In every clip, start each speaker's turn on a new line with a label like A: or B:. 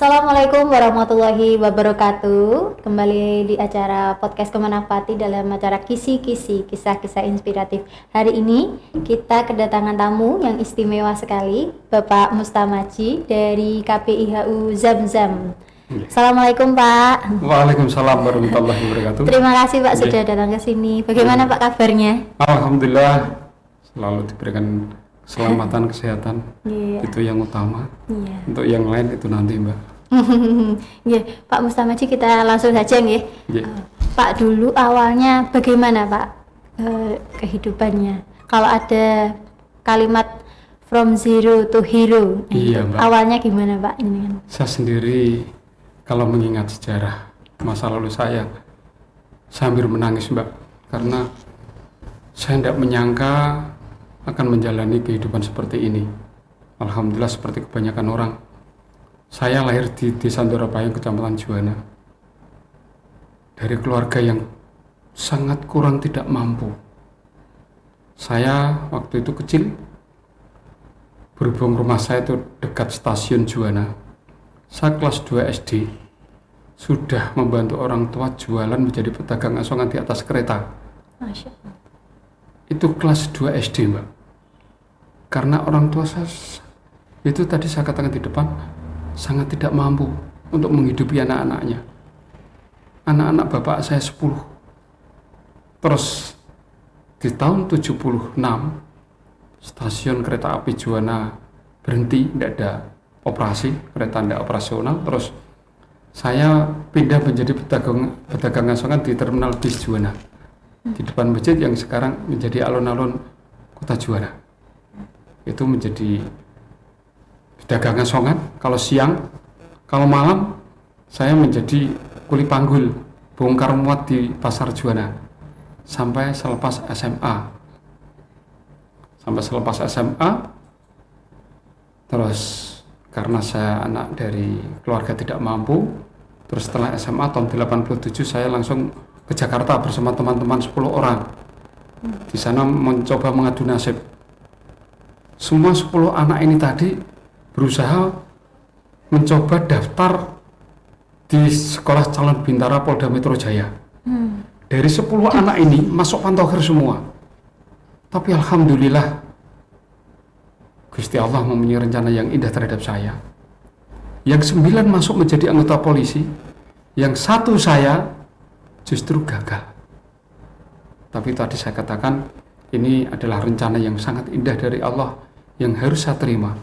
A: Assalamualaikum warahmatullahi wabarakatuh. Kembali di acara podcast Kemenapati dalam acara Kisi-Kisi, kisah-kisah inspiratif. Hari ini kita kedatangan tamu yang istimewa sekali, Bapak Mustamaji dari KPIHU Zamzam. Assalamualaikum Pak.
B: Waalaikumsalam warahmatullahi wabarakatuh.
A: Terima kasih Pak sudah datang ke sini. Bagaimana Pak kabarnya?
B: Alhamdulillah selalu diberikan keselamatan, kesehatan. Itu yang utama. Untuk yang lain itu nanti Mbak.
A: Pak Mustamaji, kita langsung saja nggih. Pak, dulu awalnya bagaimana Pak kehidupannya? Kalau ada kalimat from zero to hero,
B: Mbak.
A: Awalnya gimana Pak?
B: Saya sendiri kalau mengingat sejarah masa lalu saya hampir menangis Mbak, karena saya tidak menyangka akan menjalani kehidupan seperti ini. Alhamdulillah seperti kebanyakan orang, saya lahir di Desa Ndorapayung, Kecamatan Juwana, dari keluarga yang sangat kurang tidak mampu. Saya waktu itu kecil, berhubung rumah saya itu dekat stasiun Juwana, saya kelas 2 SD sudah membantu orang tua jualan menjadi pedagang asongan di atas kereta.
A: Masya Allah.
B: Itu kelas 2 SD Mbak. Karena orang tua saya itu tadi saya katakan di depan sangat tidak mampu untuk menghidupi anak-anaknya. Anak-anak bapak saya 10. Terus di tahun 76 stasiun kereta api Juwana berhenti, tidak ada operasi, kereta tidak operasional. Terus saya pindah menjadi pedagang asongan di terminal bis Juwana, di depan masjid yang sekarang menjadi alun-alun kota Juwana. Itu menjadi pedagang asongan kalau siang, kalau malam saya menjadi kuli panggul bongkar muat di pasar Juwana sampai selepas SMA. Terus karena saya anak dari keluarga tidak mampu, terus setelah SMA tahun 87 saya langsung ke Jakarta bersama teman-teman 10 orang. Di sana mencoba mengadu nasib. Semua 10 anak ini tadi berusaha mencoba daftar di sekolah calon bintara Polda Metro Jaya. Dari 10 anak ini masuk pantauker semua. Tapi alhamdulillah Gusti Allah mempunyai rencana yang indah terhadap saya. Yang 9 masuk menjadi anggota polisi, yang 1 saya justru gagal. Tapi tadi saya katakan ini adalah rencana yang sangat indah dari Allah yang harus saya terima.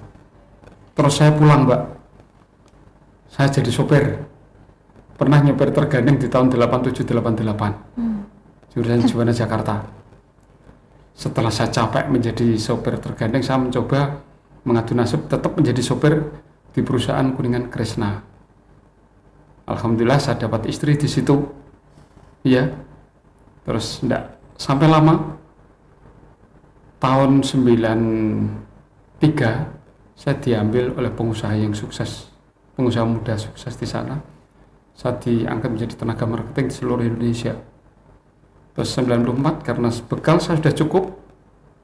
B: Terus saya pulang Mbak, saya jadi sopir, pernah nyopir tergandeng di tahun 87-88 jurusan Juwana Jakarta. Setelah saya capek menjadi sopir tergandeng, saya mencoba mengadu nasib tetap menjadi sopir di perusahaan Kuningan Kresna. Alhamdulillah saya dapat istri di situ. Iya. Terus enggak sampai lama. Tahun 93 saya diambil oleh pengusaha yang sukses, pengusaha muda sukses di sana. Saya diangkat menjadi tenaga marketing di seluruh Indonesia. Terus 94 karena bekal saya sudah cukup,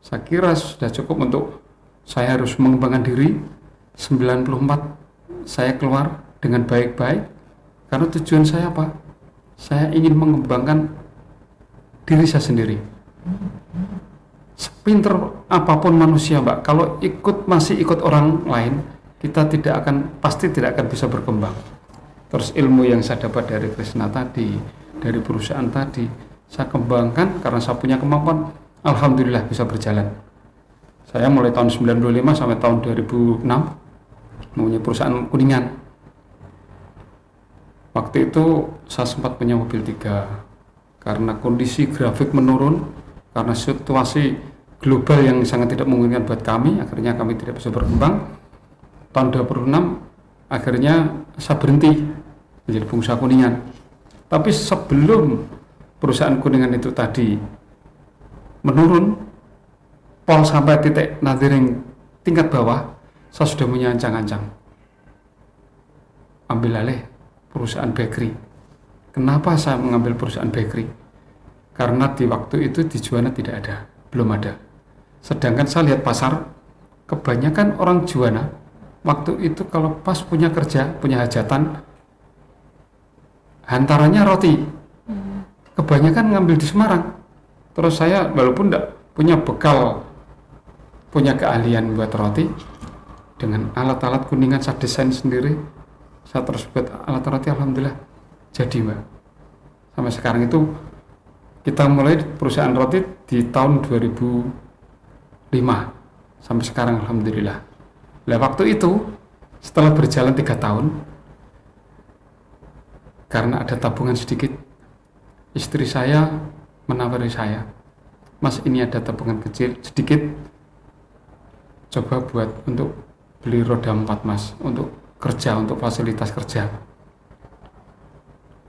B: saya kira sudah cukup untuk saya harus mengembangkan diri. 94 saya keluar dengan baik-baik karena tujuan saya apa? Saya ingin mengembangkan diri saya sendiri. Sepinter apapun manusia Mbak, kalau masih ikut orang lain, kita pasti tidak akan bisa berkembang. Terus ilmu yang saya dapat dari Kresna tadi, dari perusahaan tadi, saya kembangkan karena saya punya kemampuan. Alhamdulillah bisa berjalan. Saya mulai tahun 95 sampai tahun 2006 mempunyai perusahaan Kuningan. Waktu itu saya sempat punya mobil 3 karena kondisi grafik menurun, karena situasi global yang sangat tidak memungkinkan buat kami, akhirnya kami tidak bisa berkembang. Tahun 2006 akhirnya saya berhenti menjadi pengusaha Kuningan. Tapi sebelum perusahaan Kuningan itu tadi menurun, pol sampai titik nadiring tingkat bawah, saya sudah menyancang-ancang ambil alih perusahaan bakery. Kenapa saya mengambil perusahaan bakery? Karena di waktu itu di Juwana tidak ada, belum ada. Sedangkan saya lihat pasar, kebanyakan orang Juwana waktu itu kalau pas punya kerja, punya hajatan, hantarannya roti. Kebanyakan ngambil di Semarang. Terus saya walaupun tidak punya bekal, punya keahlian buat roti, dengan alat-alat kuningan saya desain sendiri, saya terus buat alat roti, alhamdulillah jadi Mbak. Sampai sekarang itu kita mulai perusahaan roti di tahun 2005 sampai sekarang alhamdulillah. Nah waktu itu setelah berjalan 3 tahun, karena ada tabungan sedikit, istri saya menawari saya, Mas ini ada tabungan kecil sedikit, coba buat untuk beli roda 4 Mas, untuk kerja, untuk fasilitas kerja.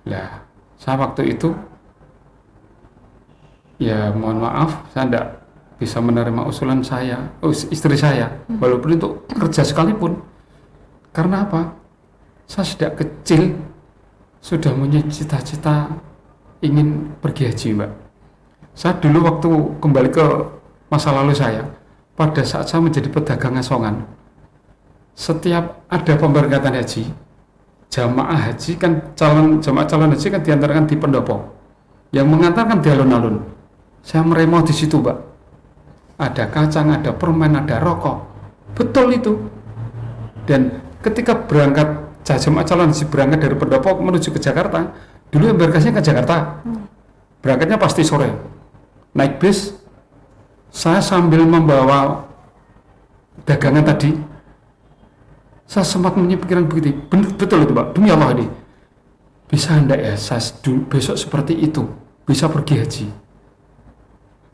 B: Lah saya waktu itu ya mohon maaf, saya tidak bisa menerima usulan istri saya, walaupun untuk kerja sekalipun. Karena apa? Saya sejak kecil sudah punya cita-cita ingin pergi haji Mbak. Saya dulu waktu kembali ke masa lalu saya, pada saat saya menjadi pedagang asongan, setiap ada pemberangkatan haji, jamaah haji kan jamaah calon haji kan diantarkan di pendopo, yang mengantarkan di alun-alun. Saya meremau di situ Mbak. Ada kacang, ada permen, ada rokok. Betul itu. Dan ketika berangkat jamaah calon haji berangkat dari pendopo menuju ke Jakarta, dulu embarkasinya ke Jakarta. Berangkatnya pasti sore. Naik bis, saya sambil membawa dagangan tadi, saya sempat punya pikiran begitu, betul itu Pak, demi Allah ini, bisa enggak ya saya besok seperti itu, bisa pergi haji.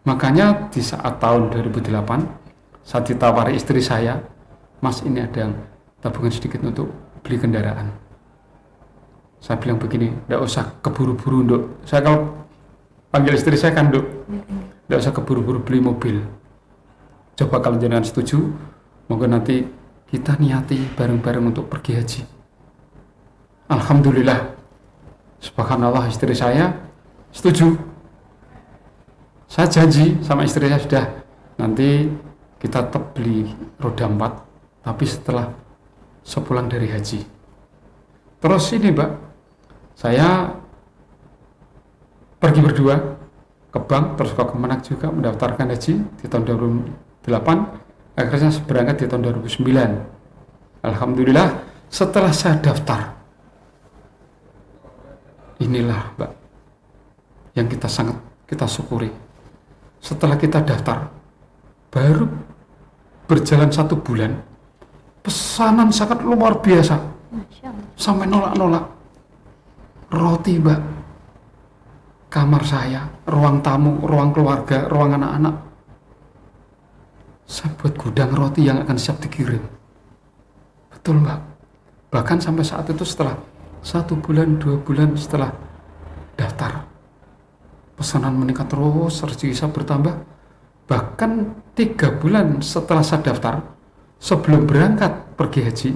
B: Makanya di saat tahun 2008, saat ditawari istri saya, Mas ini ada yang tabungan sedikit untuk beli kendaraan. Saya bilang begini, enggak usah keburu-buru Nduk. Saya kalau panggil istri saya kan Nduk, enggak usah keburu-buru beli mobil. Coba kalau jenengan setuju, monggo nanti kita niati bareng-bareng untuk pergi haji. Alhamdulillah, subhanallah istri saya setuju. Saya janji sama istri saya sudah, nanti kita tetap beli roda 4, tapi setelah sepulang dari haji. Terus ini Mbak, saya pergi berdua ke bank, terus ke Kemenak juga mendaftarkan haji di tahun 2008, akhirnya berangkat di tahun 2009. Alhamdulillah setelah saya daftar, inilah Mbak yang kita syukuri. Setelah kita daftar, baru berjalan 1 bulan, pesanan sangat luar biasa, sampai nolak-nolak. Roti Mbak, kamar saya, ruang tamu, ruang keluarga, ruang anak-anak, saya buat gudang roti yang akan siap dikirim. Betul Mbak. Bahkan sampai saat itu setelah 1 bulan, 2 bulan setelah daftar, pesanan meningkat terus, rezeki saya bertambah. Bahkan 3 bulan setelah saya daftar, sebelum berangkat pergi haji,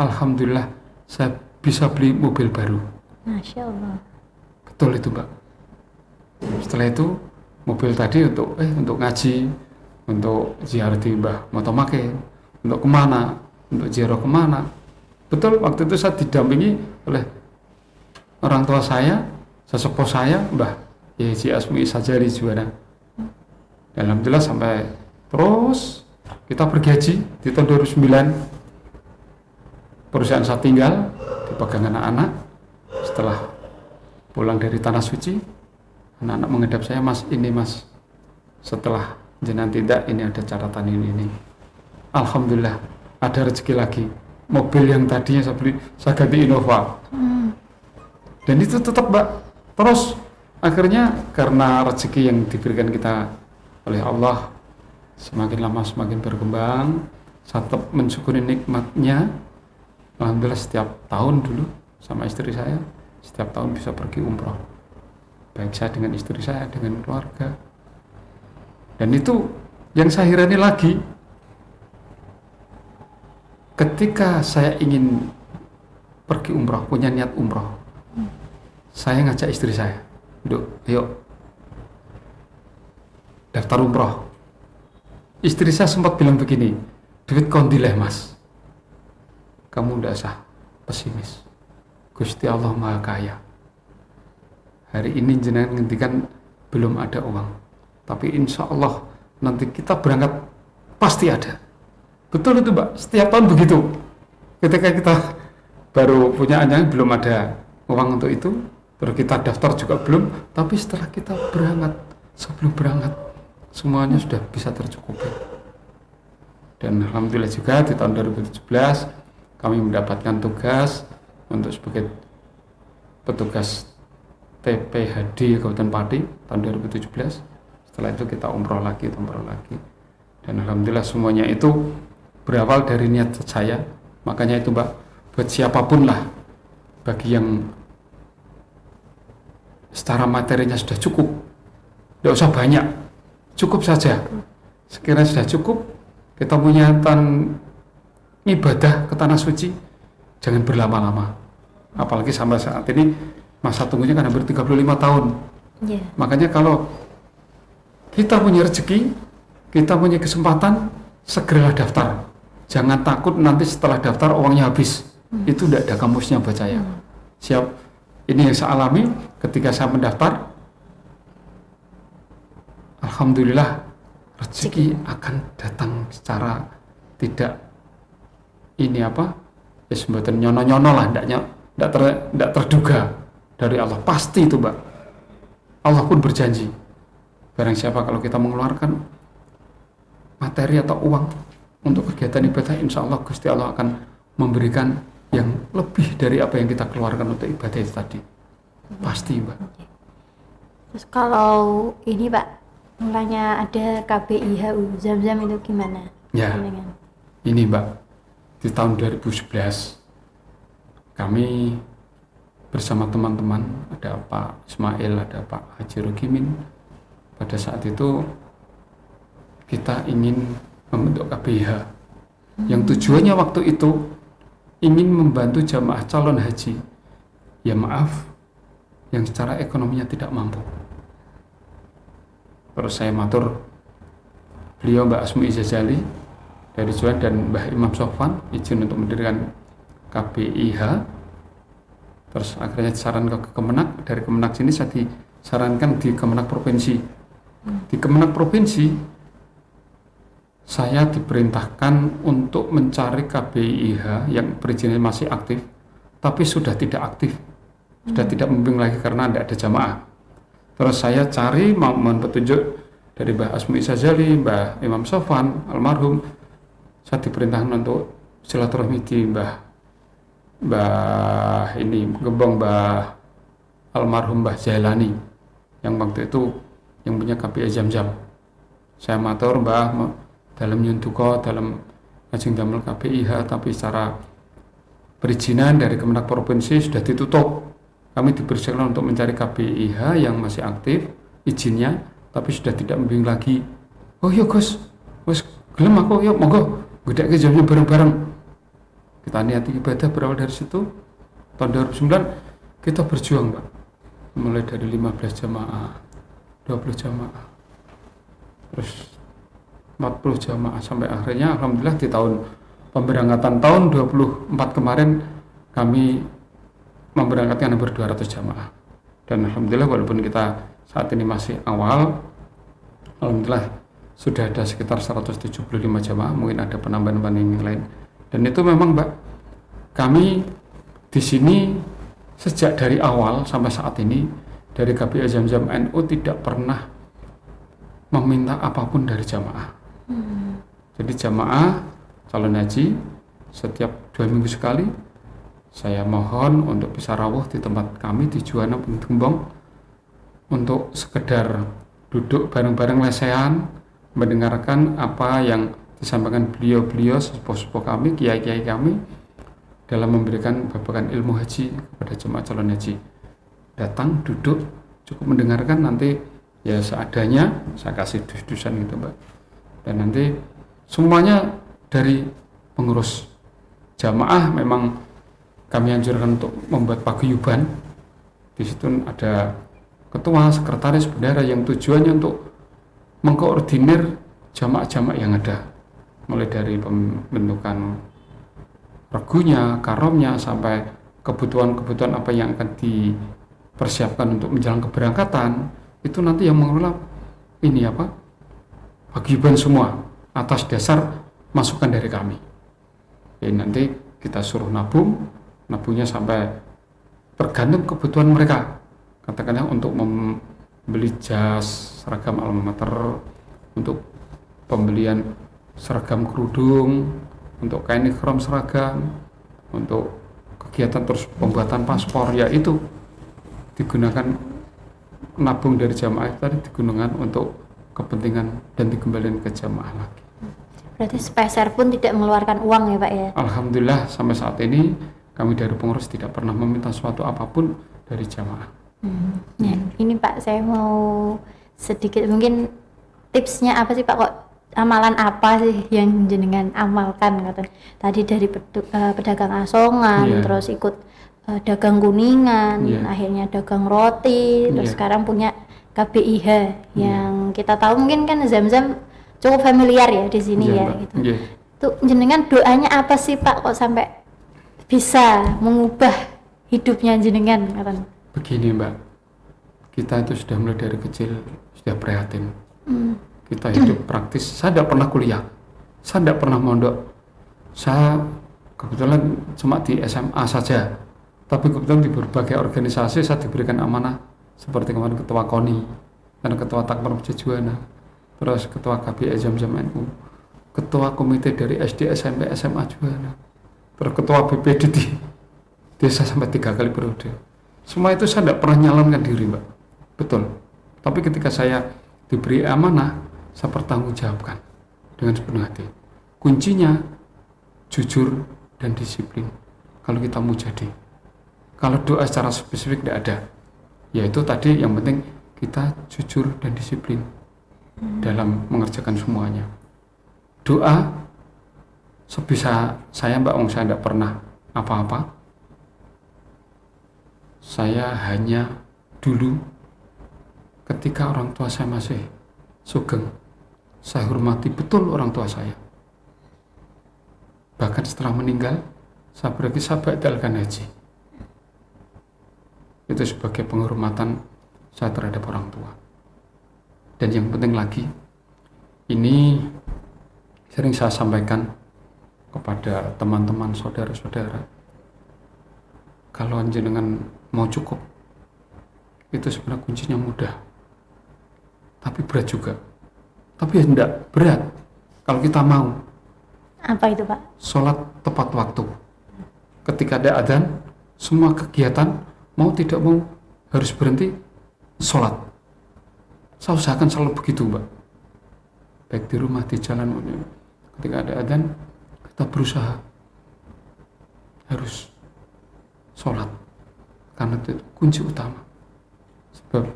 B: alhamdulillah saya bisa beli mobil baru.
A: Masya Allah.
B: Betul itu Mbak. Setelah itu mobil tadi untuk ngaji, untuk ziarah di Mbah Motomake, untuk kemana, untuk ziarah kemana. Betul, waktu itu saya didampingi oleh orang tua saya, sesepuh saya, Mbah Haji Asmi Sajari Juwana. Alhamdulillah sampai terus kita pergi haji di tahun 2009. Perusahaan saya tinggal dipegang anak-anak. Setelah pulang dari Tanah Suci, anak-anak menghadap saya, Mas ini Mas, setelah jenengan tidak, ini ada catatan ini. Alhamdulillah ada rezeki lagi. Mobil yang tadinya saya beli, saya ganti Innova. Dan itu tetap Mbak. Terus akhirnya karena rezeki yang diberikan kita oleh Allah semakin lama semakin berkembang, saya tetap mensyukuri nikmatnya. Alhamdulillah setiap tahun dulu sama istri saya, setiap tahun bisa pergi umroh. Baik saya dengan istri saya, dengan keluarga. Dan itu yang saya herangi lagi, ketika saya ingin pergi umroh, punya niat umroh, saya ngajak istri saya, Duk, yuk daftar umroh. Istri saya sempat bilang begini, duit kondileh Mas, kamu tidak usah pesimis. Gusti Allah Maha Kaya. Hari ini jenengan ngendikan belum ada uang, tapi insya Allah nanti kita berangkat pasti ada. Betul itu Mbak, setiap tahun begitu. Ketika kita baru punya anjing belum ada uang untuk itu, terus kita daftar juga belum, tapi setelah kita berangkat, sebelum berangkat semuanya sudah bisa tercukupi. Dan alhamdulillah juga di tahun 2017 kami mendapatkan tugas untuk sebagai petugas TPHD Kabupaten Pati tahun 2017. Setelah itu kita umroh lagi. Dan alhamdulillah semuanya itu berawal dari niat saya. Makanya itu Mbak, buat siapapun lah, bagi yang secara materinya sudah cukup, tidak usah banyak, cukup saja. Sekiranya sudah cukup, kita punya ibadah ke tanah suci, jangan berlama-lama. Apalagi sampai saat ini masa tunggunya kan hampir 35 tahun. Makanya kalau kita punya rezeki, kita punya kesempatan, segeralah daftar. Jangan takut nanti setelah daftar uangnya habis. Itu tidak ada kamusnya buat saya. Siap. Ini yang saya alami ketika saya mendaftar. Alhamdulillah rezeki akan datang secara tidak semboten nyono-nyono lah, tidak terduga dari Allah. Pasti itu Mbak. Allah pun berjanji, barang siapa kalau kita mengeluarkan materi atau uang untuk kegiatan ibadah, insya Allah Gusti Allah akan memberikan yang lebih dari apa yang kita keluarkan untuk ibadah itu tadi. Pasti Mbak.
A: Terus kalau ini Pak, mulanya ada KBIHU Zam-Zam itu gimana?
B: Ya, ini Mbak, di tahun 2011 kami bersama teman-teman, ada Pak Ismail, ada Pak Haji Rukimin. Pada saat itu kita ingin membentuk KBIH yang tujuannya waktu itu ingin membantu jamaah calon haji, ya maaf, yang secara ekonominya tidak mampu. Terus saya matur beliau Mbak Asmi Izazali dari Juan dan Mbah Imam Sofwan izin untuk mendirikan KBIH. Terus akhirnya disarankan ke Kemenak, dari Kemenak sini saya disarankan di Kemenak Provinsi. Di Kemenak Provinsi saya diperintahkan untuk mencari KBIH yang perizinannya masih aktif, tapi sudah tidak aktif, sudah tidak membimbing lagi karena tidak ada jamaah. Terus saya cari, mohon petunjuk dari Mbah Asmi Izazali, Mbah Imam Sofwan almarhum. Saya diperintahkan untuk silaturahmi di Gembong Mbah almarhum Mbah Jailani yang waktu itu yang punya KBIH Zam-Zam. Saya matur Mbah dalam nyuntuko dalam ngajeng damel KBIH, tapi secara perizinan dari Kemenak Provinsi sudah ditutup. Kami dipersilakan untuk mencari KBIH yang masih aktif izinnya, tapi sudah tidak membimbing lagi. Oh iya Gus, gelem aku, yuk monggo gedek ke Zam-Zam bareng-bareng. Kita niati ibadah berawal dari situ. Tahun 2009 kita berjuang Mbak, mulai dari 15 jamaah, 20 jamaah, terus 40 jamaah, sampai akhirnya alhamdulillah di tahun pemberangkatan tahun 24 kemarin kami memberangkatkan hampir 200 jamaah. Dan alhamdulillah walaupun kita saat ini masih awal, alhamdulillah sudah ada sekitar 175 jamaah, mungkin ada penambahan yang lain. Dan itu memang Mbak, kami di sini sejak dari awal sampai saat ini dari KBIH Zam-Zam NU tidak pernah meminta apapun dari jamaah. Jadi jamaah calon haji setiap 2 minggu sekali saya mohon untuk bisa rawuh di tempat kami di Juwana Gembong untuk sekedar duduk bareng-bareng lesehan, mendengarkan apa yang disampaikan beliau-beliau sepuh-sepuh kami, kiai-kiai kami dalam memberikan babakan ilmu haji kepada jemaah calon haji. Datang, duduk, cukup mendengarkan, nanti ya seadanya saya kasih dus-dusan gitu Mbak. Dan nanti semuanya dari pengurus jamaah memang kami anjurkan untuk membuat paguyuban. Di situ ada ketua, sekretaris, bendahara yang tujuannya untuk mengkoordinir jamaah-jamaah yang ada, mulai dari pembentukan regunya, karomnya, sampai kebutuhan-kebutuhan apa yang akan dipersiapkan untuk menjelang keberangkatan, itu nanti yang mengelola ini apa, paguyuban semua atas dasar masukan dari kami. Jadi nanti kita suruh nabungnya sampai tergantung kebutuhan mereka. Katakanlah untuk membeli jas seragam alma mater, untuk pembelian seragam kerudung, untuk kain ikhram seragam, untuk kegiatan terus pembuatan paspor, ya itu digunakan nabung dari jamaah tadi, digunakan untuk kepentingan dan dikembalikan ke jamaah lagi.
A: Berarti sepeser pun tidak mengeluarkan uang ya Pak ya?
B: Alhamdulillah sampai saat ini kami dari pengurus tidak pernah meminta suatu apapun dari jamaah.
A: Nah, ini Pak, saya mau sedikit mungkin tipsnya apa sih Pak, kok amalan apa sih yang jenengan amalkan kata tadi dari pedagang asongan, terus ikut dagang kuningan, akhirnya dagang roti, terus sekarang punya KBIH yang kita tahu mungkin kan Zam-Zam cukup familiar ya di sini gitu. Tuh jenengan doanya apa sih Pak kok sampai bisa mengubah hidupnya jenengan kata?
B: Begini Mbak, kita itu sudah mulai dari kecil sudah prihatin. Kita hidup praktis. Saya tidak pernah kuliah, saya tidak pernah mondok. Saya kebetulan cuma di SMA saja, tapi kebetulan di berbagai organisasi saya diberikan amanah, seperti kemarin ketua KONI dan ketua Takmir Masjid Juwana, terus ketua KBI Zam-Zam NU, ketua komite dari SD SMP SMA Juwana, terus ketua BPD di desa sampai 3 kali periode. Semua itu saya tidak pernah nyalonkan diri Mbak, betul. Tapi ketika saya diberi amanah, saya pertanggungjawabkan dengan sepenuh hati. Kuncinya jujur dan disiplin. Kalau kita mau jadi, kalau doa secara spesifik tidak ada, yaitu tadi yang penting kita jujur dan disiplin dalam mengerjakan semuanya. Doa sebisa saya Mbak, saya tidak pernah apa-apa. Saya hanya dulu ketika orang tua saya masih sugeng, saya hormati betul orang tua saya. Bahkan setelah meninggal, saya pergi saya batalkan haji. Itu sebagai penghormatan saya terhadap orang tua. Dan yang penting lagi, ini sering saya sampaikan kepada teman-teman, saudara-saudara, kalau jenengan mau cukup, itu sebenarnya kuncinya mudah, tapi berat juga. Tapi ya enggak berat kalau kita mau.
A: Apa itu Pak?
B: Sholat tepat waktu. Ketika ada adzan, semua kegiatan mau tidak mau harus berhenti sholat. Saya usahakan selalu begitu Mbak, baik di rumah, di jalan. Ketika ada adzan, kita berusaha harus sholat, karena itu kunci utama. Sebab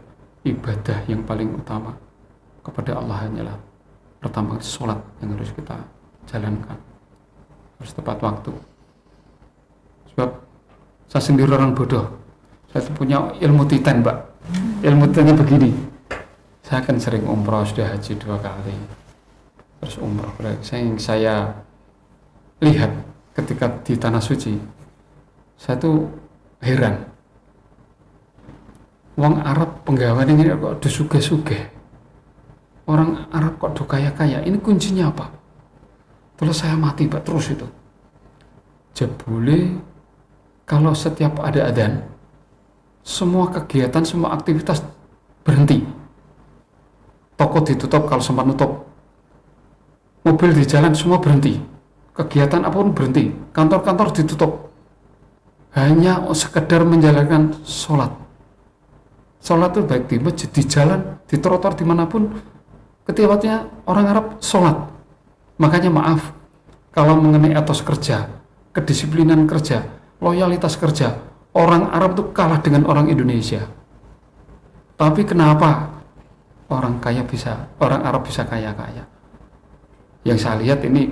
B: ibadah yang paling utama kepada Allah hanyalah pertama sholat yang harus kita jalankan, harus tepat waktu. Sebab saya sendiri orang bodoh, saya punya ilmu titan Mbak. Ilmu titannya begini, saya kan sering umroh, sudah haji 2 kali, terus umroh. Saya lihat ketika di tanah suci, saya tuh heran, wong Arab penggawean ini kok disuge-suge, orang Arab kok kaya-kaya, ini kuncinya apa? Terus saya mati Pak, terus itu jebule kalau setiap ada adzan, semua kegiatan, semua aktivitas berhenti. Toko ditutup kalau sempat nutup, mobil di jalan semua berhenti, kegiatan apapun berhenti, kantor-kantor ditutup, hanya sekedar menjalankan sholat. Sholat itu baik di masjid, di jalan, di trotoar, dimanapun, ketika waktunya orang Arab sholat. Makanya maaf, kalau mengenai etos kerja, kedisiplinan kerja, loyalitas kerja, orang Arab itu kalah dengan orang Indonesia. Tapi kenapa orang Arab bisa kaya-kaya? Yang saya lihat ini,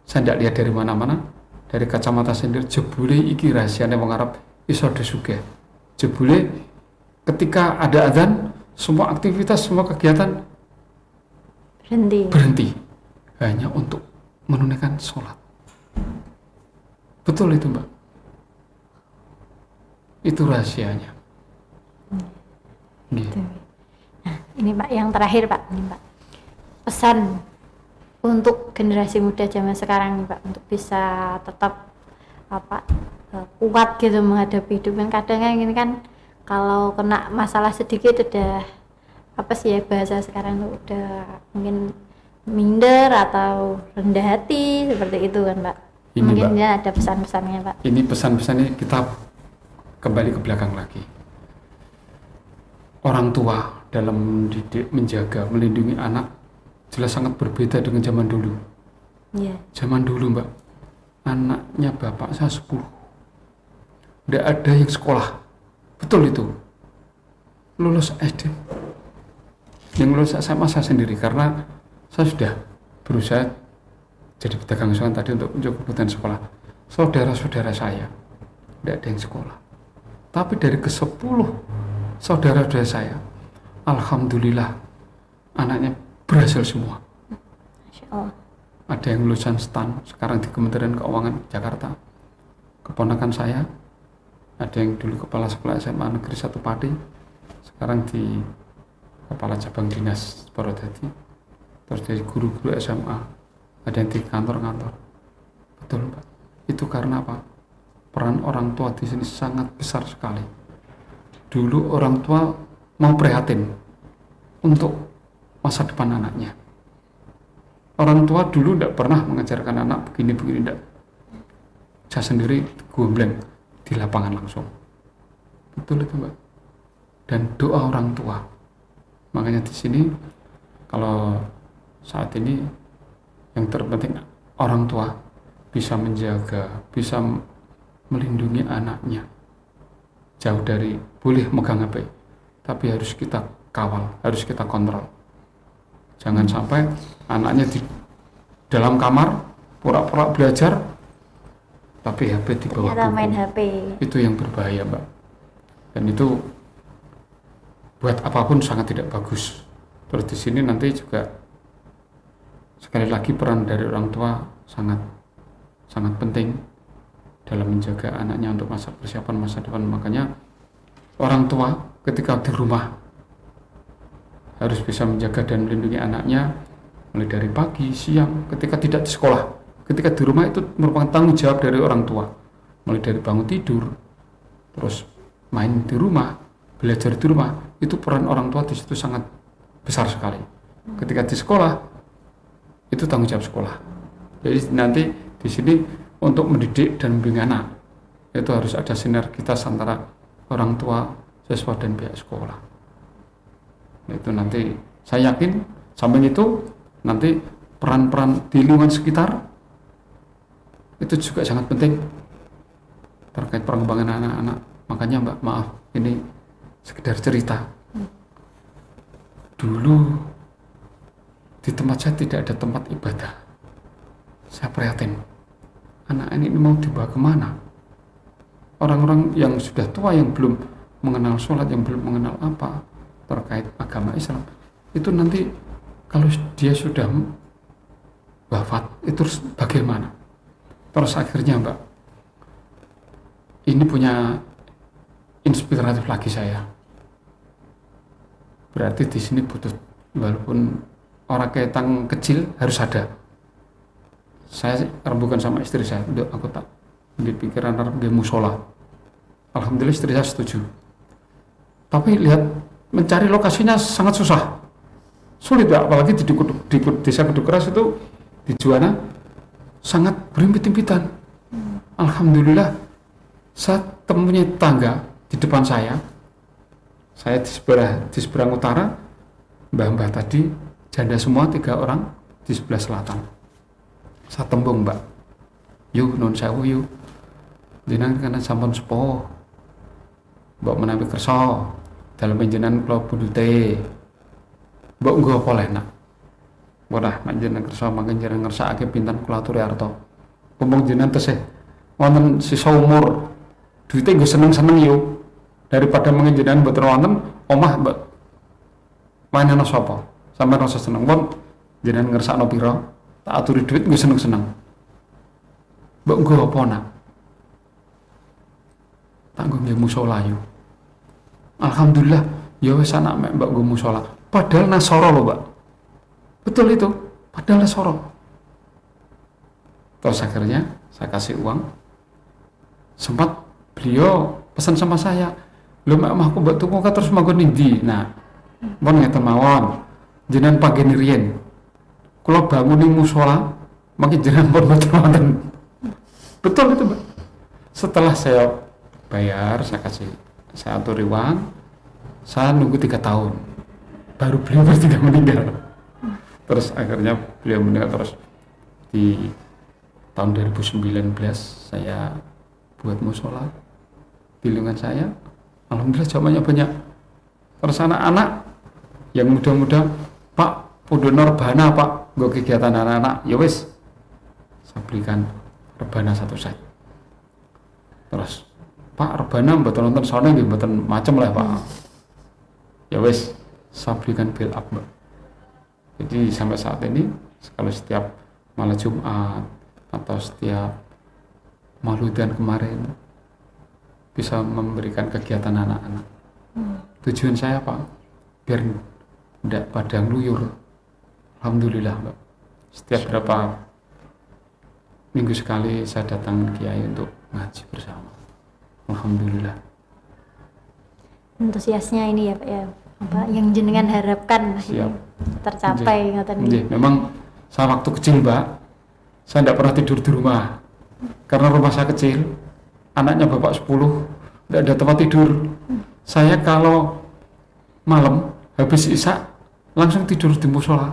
B: saya tidak lihat dari mana-mana, dari kacamata sendiri, jebule iki rahasiane wong Arab iso sugih. Jebule ketika ada adzan, semua aktivitas, semua kegiatan berhenti hanya untuk menunaikan sholat. Betul itu Mbak. Itu rahasianya.
A: Gitu. Nah, ini Pak yang terakhir Pak, ini Pak. Pesan untuk generasi muda zaman sekarang nih Pak, untuk bisa tetap kuat gitu menghadapi hidup. Yang kadang ini kan kalau kena masalah sedikit udah bahasa sekarang tuh udah mungkin minder atau rendah hati seperti itu kan Pak.
B: Ini,
A: mungkin
B: Mbak,
A: ya ada pesan-pesannya Pak.
B: Ini pesan-pesannya kita kembali ke belakang lagi. Orang tua dalam mendidik, menjaga, melindungi anak jelas sangat berbeda dengan zaman dulu.
A: Iya.
B: Zaman dulu Mbak, anaknya bapak saya 10. Tidak ada yang sekolah. Betul itu. Lulus SD. Yang lulus SMA saya sendiri karena saya sudah berusaha jadi pedagang usaha tadi untuk kebutuhan sekolah. Saudara-saudara saya tidak ada yang sekolah. Tapi dari ke-10 saudara-saudara saya, alhamdulillah anaknya berhasil semua.
A: Masya Allah.
B: Ada yang lulusan STAN sekarang di Kementerian Keuangan Jakarta. Keponakan saya, ada yang dulu kepala sekolah SMA Negeri 1 Pati, sekarang di kepala cabang dinas Purwodadi. Terus dari guru-guru SMA, ada yang di kantor-kantor. Betul Pak. Itu karena apa? Peran orang tua di sini sangat besar sekali. Dulu orang tua mau prihatin untuk masa depan anaknya. Orang tua dulu tidak pernah mengajarkan anak begini-begini, tidak. Saya sendiri gombleng di lapangan langsung. Betul itu Mbak. Dan doa orang tua. Makanya di sini kalau saat ini yang terpenting orang tua bisa menjaga, bisa melindungi anaknya. Jauh dari boleh megang HP, tapi harus kita kawal, harus kita kontrol. Jangan sampai anaknya di dalam kamar pura-pura belajar tapi HP di bawah buku.
A: Main HP.
B: Itu yang berbahaya Mbak. Dan itu buat apapun sangat tidak bagus. Terus di sini nanti juga sekali lagi peran dari orang tua sangat penting dalam menjaga anaknya untuk persiapan masa depan. Makanya orang tua ketika di rumah harus bisa menjaga dan melindungi anaknya mulai dari pagi, siang, ketika tidak di sekolah. Ketika di rumah itu merupakan tanggung jawab dari orang tua. Mulai dari bangun tidur, terus main di rumah, belajar di rumah, itu peran orang tua di situ sangat besar sekali. Ketika di sekolah, itu tanggung jawab sekolah. Jadi nanti di sini untuk mendidik dan membimbing anak, itu harus ada sinergitas antara orang tua, siswa dan pihak sekolah. Itu nanti saya yakin samping itu nanti peran-peran di lingkungan sekitar itu juga sangat penting terkait perkembangan anak-anak. Makanya Mbak, maaf ini sekedar cerita. Dulu di tempat saya tidak ada tempat ibadah. Saya prihatin, anak ini mau dibawa kemana? Orang-orang yang sudah tua, yang belum mengenal sholat, yang belum mengenal apa terkait agama Islam, itu nanti kalau dia sudah wafat, itu terus bagaimana? Terus akhirnya Mbak, ini punya inspiratif lagi saya. Berarti di sini butuh, walaupun orang ketang kecil harus ada. Saya rembukan sama istri saya, aku tak di pikiran dia musola. Alhamdulillah istri saya setuju. Tapi lihat mencari lokasinya sangat susah, sulit ya, apalagi di desa Kedukeras itu di Juwana sangat berimpit-impitan. Alhamdulillah saya temunya tangga di depan saya di seberang utara, mbah-mbah tadi janda semua 3 orang di sebelah selatan. Saya tembung Mbak, yuk non sewu yuk, jenengan karena sampun sepuh, mbak menawi kersa dalam penjenan kula budute, mbak nggo apa leh nak? Ora panjenengan kersa mangken jenengan ngersakake pinten kula aturi arta. Mumpung jenengan tesih wonten sisa umur, duite nggo seneng-seneng yuk. Daripada mangken jenengan mboten wonten omah mbak manana sapa? Sampai rasa seneng pun jenengan ngersakno pira? Tak aturi duit nggo seneng-seneng. Mbak nggo apa nak? tak nggo musola yo. Alhamdulillah, ya wis anak mek mbak nggo musola. Padahal Nasoro loh, Mbak. Betul itu, padahal Nasoro. Terus akhirnya saya kasih uang. Sempat beliau pesan sama saya, "Lho mek omahku mbak tuku terus manggon ndi?" Nah, pun ngeten mawon. Jenengan pageni riyen. Kula banguni musola, mangke jenengan pun mboten wonten. Betul itu, Mbak. Setelah saya bayar, saya aturi uang, saya nunggu 3 tahun. Baru beliau bertiga meninggal. Terus akhirnya beliau meninggal terus di tahun 2019 saya buat musola di lingkungan saya. Alhamdulillah jamaahnya banyak. Terus anak-anak yang muda-muda, "Pak, pondok rebana Pak, gue kegiatan anak-anak." Ya wis, saya belikan rebana 1 set. Terus, "Pak, rebana mboten nonton sono nggih mboten macem lah, Pak." Ya wis, saya belikan build up, Mbak. Jadi sampai saat ini kalau setiap malam Jumat atau setiap Mauludan kemarin bisa memberikan kegiatan anak-anak. Tujuan saya Pak, biar tidak pada ngeluyur. Alhamdulillah, Mbak. Setiap berapa minggu sekali saya datang kiai untuk ngaji bersama. Alhamdulillah.
A: Antusiasnya ini ya Pak ya, apa yang jenengan harapkan
B: Siap.
A: tercapai ngoten niki.
B: Memang saya waktu kecil, Mbak, saya tidak pernah tidur di rumah. Karena rumah saya kecil, anaknya bapak 10, tidak ada tempat tidur. Saya kalau malam habis isya langsung tidur di musola.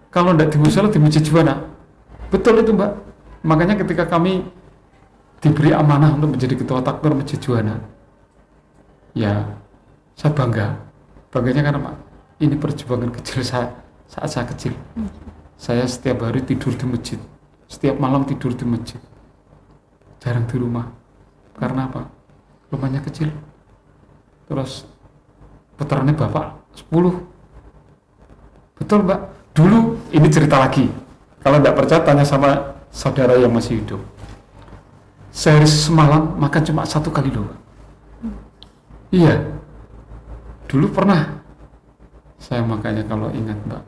B: Kalau tidak di musola di masjid Juwana. Betul itu, Mbak. Makanya ketika kami diberi amanah untuk menjadi ketua takmir masjid Juwana, ya saya bangga. Bangganya karena Pak, ini perjuangan kecil saya saat saya kecil. Saya setiap hari tidur di masjid, setiap malam tidur di masjid, jarang di rumah. Karena apa? Rumahnya kecil. Terus puterannya bapak 10. Betul, Mbak. Dulu ini cerita lagi. Kalau tidak percaya tanya sama saudara yang masih hidup. Sehari semalam makan cuma 1 kali doang. Iya. Dulu pernah. Saya makanya kalau ingat, Mbak,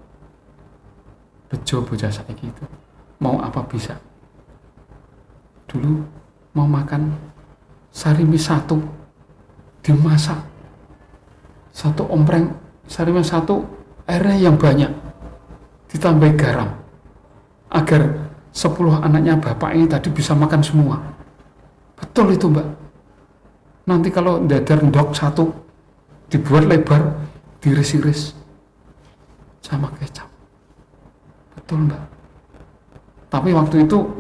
B: bejo bocah saya gitu. Mau apa bisa. Dulu mau makan sarimi 1 dimasak. 1 ompreng sarimi 1 airnya yang banyak. Ditambah garam. Agar 10 anaknya bapak ini tadi bisa makan semua. Betul itu, Mbak. Nanti kalau dadar ndok 1 dibuat lebar, diiris-iris sama kecap. Betul, Mbak. Tapi waktu itu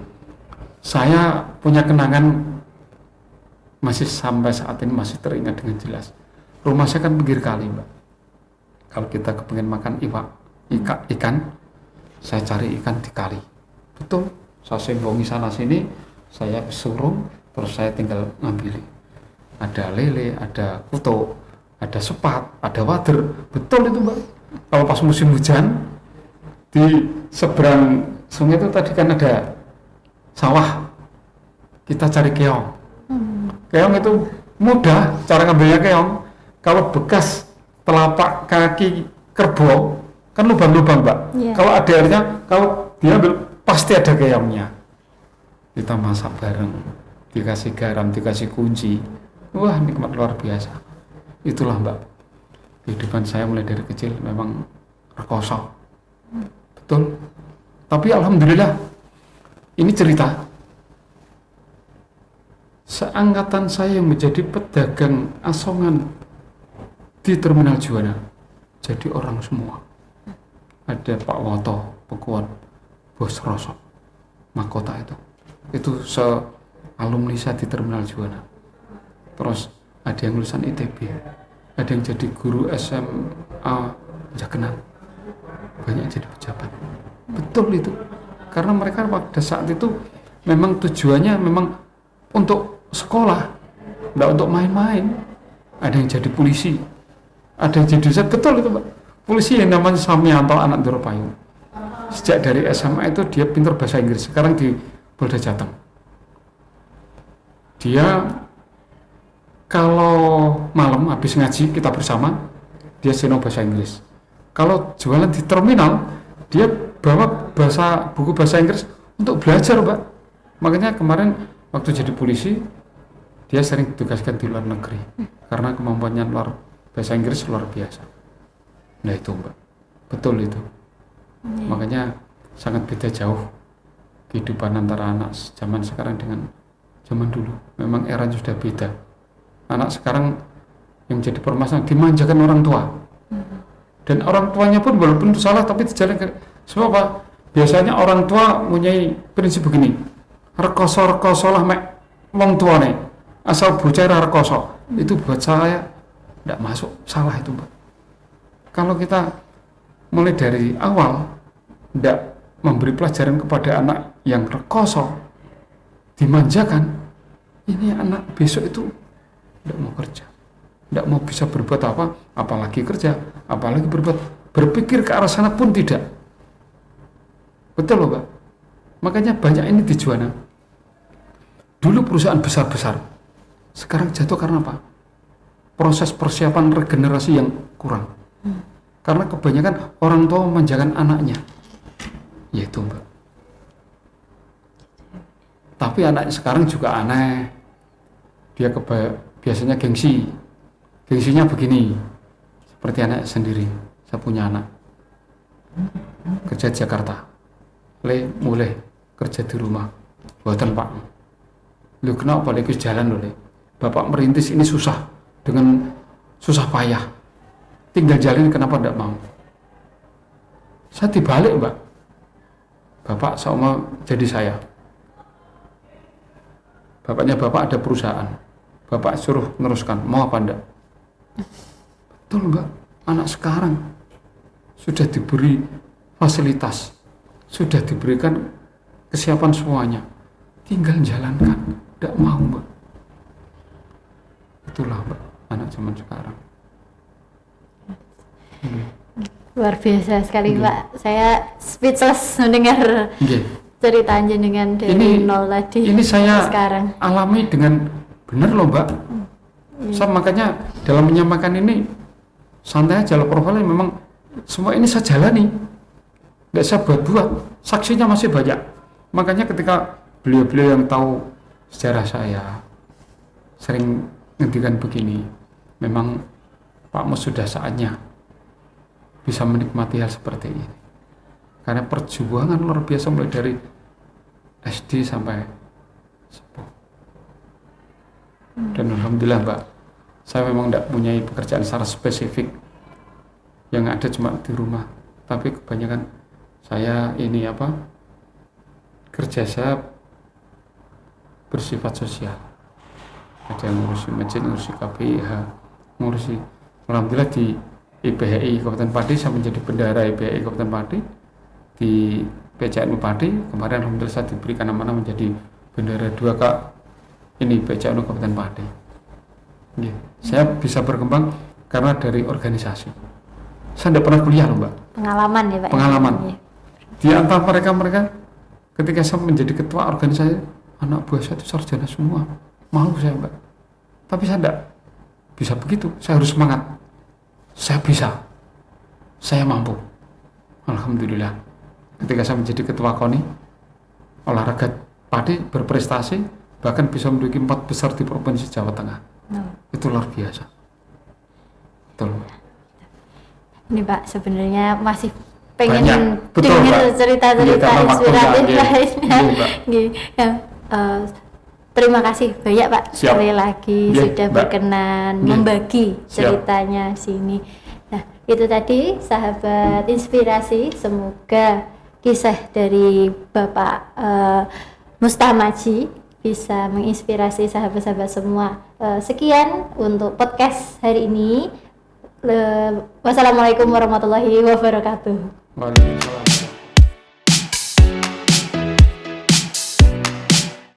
B: saya punya kenangan masih sampai saat ini masih teringat dengan jelas. Rumah saya kan pinggir kali, Mbak. Kalau kita kepengen makan ikan, saya cari ikan di kali. Betul. Saya sembongi sana sini, saya surung, terus saya tinggal ngambil. Ada lele, ada kuto, ada sepat, ada wader. Betul itu, Mbak. Kalau pas musim hujan di seberang sungai itu tadi kan ada sawah. Kita cari keong. Keong itu mudah cara ngambilnya keong. Kalau bekas telapak kaki kerbau kan lubang-lubang, Mbak. Yeah. Kalau ada airnya, kalau diambil pasti ada keongnya. Kita masak bareng, dikasih garam, dikasih kunci. Wah, nikmat luar biasa. Itulah, Mbak, kehidupan saya mulai dari kecil memang rekoso. Betul. Tapi alhamdulillah ini cerita seangkatan saya yang menjadi pedagang asongan di Terminal Juwana jadi orang semua. Ada Pak Woto, Pekuat, Bos Rosok, mahkota itu se-alumni saya di Terminal Juwana. Terus ada yang lulusan ITB, ada yang jadi guru SMA Jakenan, banyak jadi pejabat. Betul itu, karena mereka pada saat itu memang tujuannya memang untuk sekolah, tidak untuk main-main. Ada yang jadi polisi, ada yang jadi dosen. Betul itu, Mbak. Polisi yang namanya Samianto anak Doropayung. Sejak dari SMA itu dia pintar bahasa Inggris. Sekarang di Polda Jateng. Dia Kalau malam habis ngaji kita bersama, dia seno bahasa Inggris. Kalau jualan di terminal, dia bawa buku bahasa Inggris untuk belajar, Mbak. Makanya kemarin waktu jadi polisi, dia sering ditugaskan di luar negeri karena kemampuannya bahasa Inggris luar biasa. Nah itu, Mbak, betul itu. Makanya sangat beda jauh kehidupan antara anak zaman sekarang dengan zaman dulu. Memang eranya sudah beda. Anak sekarang yang jadi permasalahan dimanjakan orang tua, dan orang tuanya pun walaupun itu salah tapi dijalankan. Sebab apa? Biasanya orang tua mempunyai prinsip begini, rekoso lah mek wong tuane, asal bocah rekoso. Itu buat saya tidak masuk, salah itu, Mbak. Kalau kita mulai dari awal tidak memberi pelajaran kepada anak yang rekoso, dimanjakan, ini anak besok itu tidak mau kerja, tidak mau bisa berbuat apa, apalagi kerja, apalagi berpikir ke arah sana pun tidak. Betul loh, Pak. Makanya banyak ini dijual. Dulu perusahaan besar-besar, sekarang jatuh karena apa? Proses persiapan regenerasi yang kurang. Karena kebanyakan orang tua memanjakan anaknya, yaitu, Mbak. Tapi anaknya sekarang juga aneh. Dia biasanya gengsinya begini, seperti anak sendiri. Saya punya anak kerja di Jakarta, mulai kerja di rumah, buatan Pak. Lu kenapa lagi jalan loh, Bapak merintis ini susah, dengan susah payah, tinggal jalan, kenapa tidak mau? Saya dibalik, Mbak. Bapak sama jadi saya. Bapaknya Bapak ada perusahaan, Bapak suruh meneruskan, mau apa enggak? Betul, Mbak. Anak sekarang sudah diberi fasilitas, sudah diberikan kesiapan semuanya, tinggal jalankan, tidak mau, Mbak. Itulah, Mbak, anak zaman sekarang.
A: Luar biasa sekali, Pak. Saya speechless mendengar cerita dengan dari nol tadi.
B: Ini saya
A: sekarang
B: alami dengan benar loh, Mbak. Saya makanya dalam menyampaikan ini santai aja loh, profilnya memang semua ini saya jalani, nggak saya buat-buat, saksinya masih banyak. Makanya ketika beliau-beliau yang tahu sejarah saya sering ngendikan begini, memang Pak Mus sudah saatnya bisa menikmati hal seperti ini, karena perjuangan luar biasa mulai dari SD sampai sepuh. Dan alhamdulillah, Mbak, saya memang tidak punya pekerjaan secara spesifik, yang ada cuma di rumah, tapi kebanyakan saya ini kerja saya bersifat sosial. Ada yang ngurusi masjid, ngurusi KPIH, ngurusi, alhamdulillah di IPHI Kabupaten Pati, saya menjadi bendahara IPHI Kabupaten Pati. Di PCNU Pati kemarin alhamdulillah saya diberikan amanah menjadi bendahara 2K ini PCNU Kabupaten Pati. Saya bisa berkembang karena dari organisasi. Saya tidak pernah kuliah loh, Mbak.
A: Pengalaman ya, Pak.
B: Pengalaman. Di antara mereka ketika saya menjadi ketua organisasi, anak buah saya itu sarjana semua. Malu saya, Mbak. Tapi saya tidak bisa begitu. Saya harus semangat. Saya bisa. Saya mampu. Alhamdulillah. Ketika saya menjadi ketua KONI, olahraga Pati berprestasi, bahkan bisa menduduki 4 besar di Provinsi Jawa Tengah. Itu luar biasa. Betul.
A: Ini, Pak, sebenarnya masih pengen
B: Banyak. Betul,
A: dengar
B: Pak.
A: cerita-cerita inspiratif lainnya. Terima kasih banyak, Pak.
B: Siap.
A: Sekali lagi sudah berkenan membagi ceritanya sini. Nah, itu tadi sahabat inspirasi, semoga kisah dari Bapak Mustamaji bisa menginspirasi sahabat-sahabat semua. Sekian untuk podcast hari ini. Wassalamualaikum warahmatullahi wabarakatuh.
B: Waalaikumsalam.